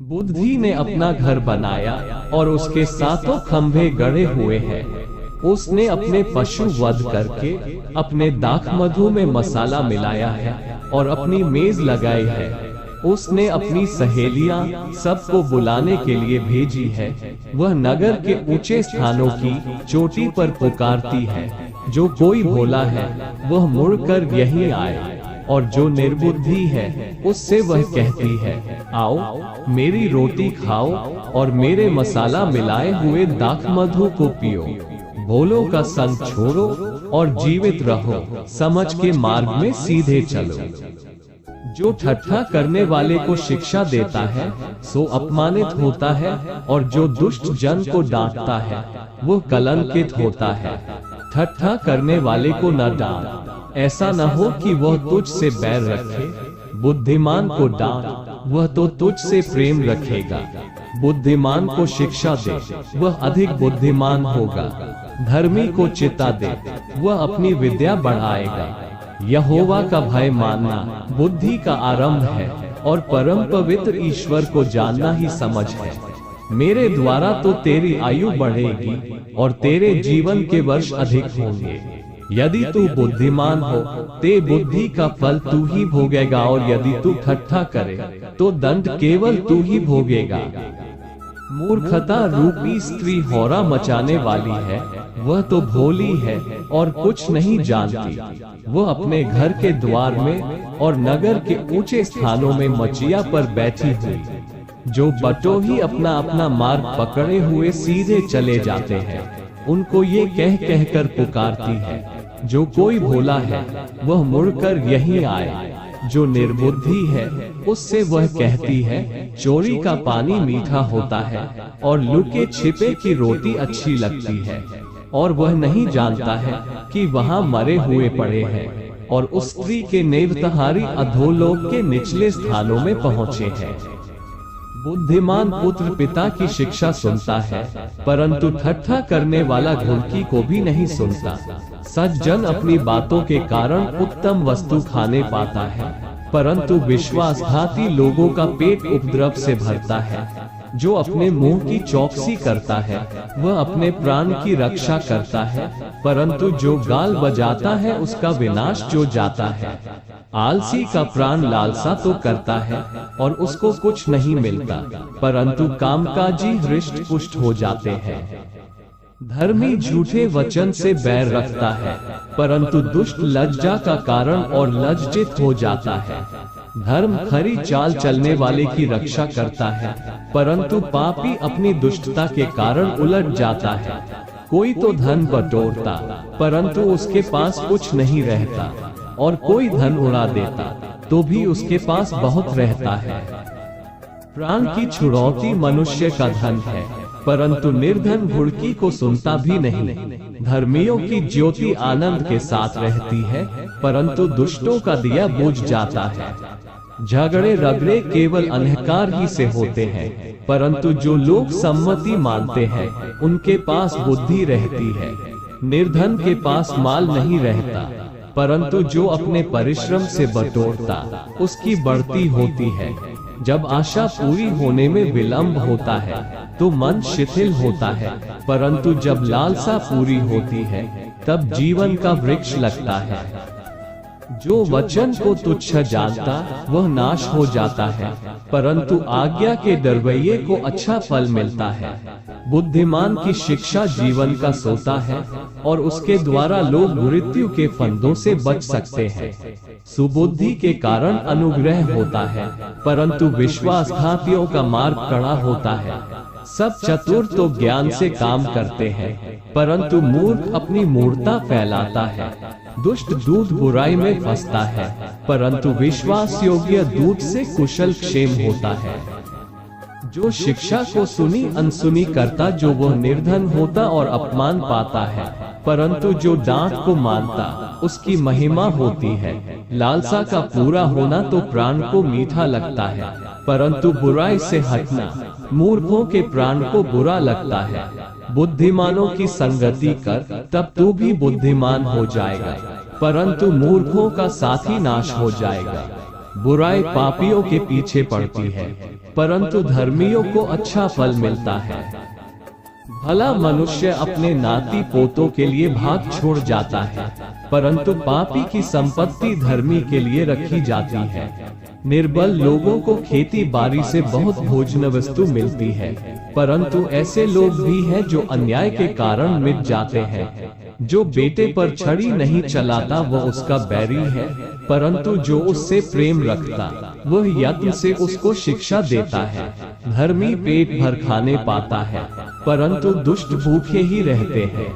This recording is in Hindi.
बुद्धि ने अपना घर बनाया और उसके सातों खंभे गड़े हुए हैं। उसने अपने पशु वध करके अपने दाख मधु में मसाला मिलाया है और अपनी मेज लगाई है। उसने अपनी सहेलियां सबको बुलाने के लिए भेजी है। वह नगर के ऊंचे स्थानों की चोटी पर पुकारती है, जो कोई भोला है वह मुड़कर यहीं आए, और जो निर्बुद्धि है उससे वह कहती है, आओ मेरी रोटी खाओ और मेरे मसाला मिलाए हुए दाख मधु को पियो। भोलों का संग छोड़ो और जीवित रहो, समझ के मार्ग में सीधे चलो। जो ठट्ठा करने वाले को शिक्षा देता है सो अपमानित होता है, और जो दुष्ट जन को डांटता है वो कलंकित होता है। ठट्ठा करने वाले को न डांट, ऐसा न हो कि वह तुझ से बैर रखे। बुद्धिमान को डांट, वह तो तुझ से प्रेम रखेगा। बुद्धिमान को शिक्षा दे, वह अधिक बुद्धिमान होगा। धर्मी को चिता दे, वह अपनी विद्या बढ़ाएगा। यहोवा का भय मानना बुद्धि का आरंभ है, और परम पवित्र ईश्वर को जानना ही समझ है। मेरे द्वारा तो तेरी आयु बढ़ेगी और तेरे जीवन के वर्ष अधिक होंगे। यदि तू बुद्धिमान हो ते बुद्धि का फल तू ही भोगेगा, और यदि तू ठट्ठा करे तो दंड केवल तू ही भोगेगा। मूर्खता रूपी स्त्री होरा मचाने वाली है, वह तो भोली है और कुछ नहीं जानती। वह अपने घर के द्वार में और नगर के ऊंचे स्थानों में मचिया पर बैठी हुई। जो बटोही अपना अपना मार्ग पकड़े हुए सीधे चले जाते हैं, उनको ये कह कहकर पुकारती है, जो कोई भोला है वह मुड़कर यहीं आए। जो निर्बुद्धि है उससे वह कहती है, चोरी का पानी मीठा होता है और लुके छिपे की रोटी अच्छी लगती है। और वह नहीं जानता है कि वहाँ मरे हुए पड़े हैं, और उस स्त्री के नेवतहारी अधोलोक के निचले स्थानों में पहुँचे हैं। बुद्धिमान पुत्र पिता की शिक्षा सुनता है, परंतु ठट्ठा करने वाला घुड़की को भी नहीं सुनता। सज्जन अपनी बातों के कारण उत्तम वस्तु खाने पाता है, परंतु विश्वासघाती लोगों का पेट उपद्रव से भरता है। जो अपने मुंह की चौकसी करता है वह अपने प्राण की रक्षा करता है, परंतु जो गाल बजाता है उसका विनाश जो जाता है। आलसी का प्राण लालसा तो करता है और उसको कुछ नहीं मिलता, परंतु कामकाजी हृष्ट पुष्ट हो जाते हैं। धर्मी झूठे वचन से बैर रखता है, परंतु दुष्ट लज्जा का कारण और लज्जित हो जाता है। धर्म खरी चाल चलने वाले की रक्षा करता है, परंतु पापी अपनी दुष्टता के कारण उलट जाता है। कोई तो धन बटोरता, परंतु उसके पास कुछ नहीं रहता, और कोई धन उड़ा देता तो भी उसके पास बहुत रहता है। प्राण की छुड़ौती मनुष्य का धन है, परंतु निर्धन घुड़की को सुनता भी नहीं। धर्मियों की ज्योति आनंद के साथ रहती है, परंतु दुष्टों का दिया बुझ जाता है। झगड़े रगड़े केवल अंधकार ही से होते हैं, परंतु जो लोग सम्मति मानते हैं उनके पास बुद्धि रहती है। निर्धन के पास माल नहीं रहता, परंतु जो अपने परिश्रम से बटोरता उसकी बढ़ती होती है। जब आशा पूरी होने में विलंब होता है तो मन शिथिल होता है, परंतु जब लालसा पूरी होती है तब जीवन का वृक्ष लगता है। जो वचन को तुच्छ जानता वह नाश हो जाता है, परंतु आज्ञा के डरवैये को अच्छा फल मिलता है। बुद्धिमान की शिक्षा जीवन का सोता है, और उसके द्वारा लोग मृत्यु के फंदों से बच सकते हैं। सुबुद्धि के कारण अनुग्रह होता है, परंतु विश्वासघातियों का मार्ग कड़ा होता है। सब चतुर तो ज्ञान से काम करते हैं, परंतु मूर्ख अपनी मूर्खता फैलाता है। दुष्ट दूत बुराई में फंसता है, परंतु विश्वास योग्य दूत से कुशल क्षेम होता है। जो शिक्षा को सुनी अनसुनी करता, जो वह निर्धन होता और अपमान पाता है, परंतु जो डांट को मानता उसकी महिमा होती है। लालसा का पूरा होना तो प्राण को मीठा लगता है, परंतु बुराई से हटना मूर्खों के प्राण को बुरा लगता है। बुद्धिमानों की संगति कर, तब तू भी बुद्धिमान हो जाएगा, परंतु मूर्खों का साथी नाश हो जाएगा। बुराई पापियों के पीछे पड़ती है, परंतु धर्मियों को अच्छा फल मिलता है। भला मनुष्य अपने नाती पोतों के लिए भाग छोड़ जाता है, परंतु पापी की संपत्ति धर्मी के लिए रखी जाती है। निर्बल लोगों को खेती बाड़ी से बहुत भोजन वस्तु मिलती है, परंतु ऐसे लोग भी हैं जो अन्याय के कारण मिट जाते हैं। जो बेटे पर छड़ी नहीं चलाता वह उसका बैरी है, परंतु जो उससे प्रेम रखता वह यत्न से उसको शिक्षा देता है। धर्मी पेट भर खाने पाता है, परंतु दुष्ट भूखे ही रहते हैं।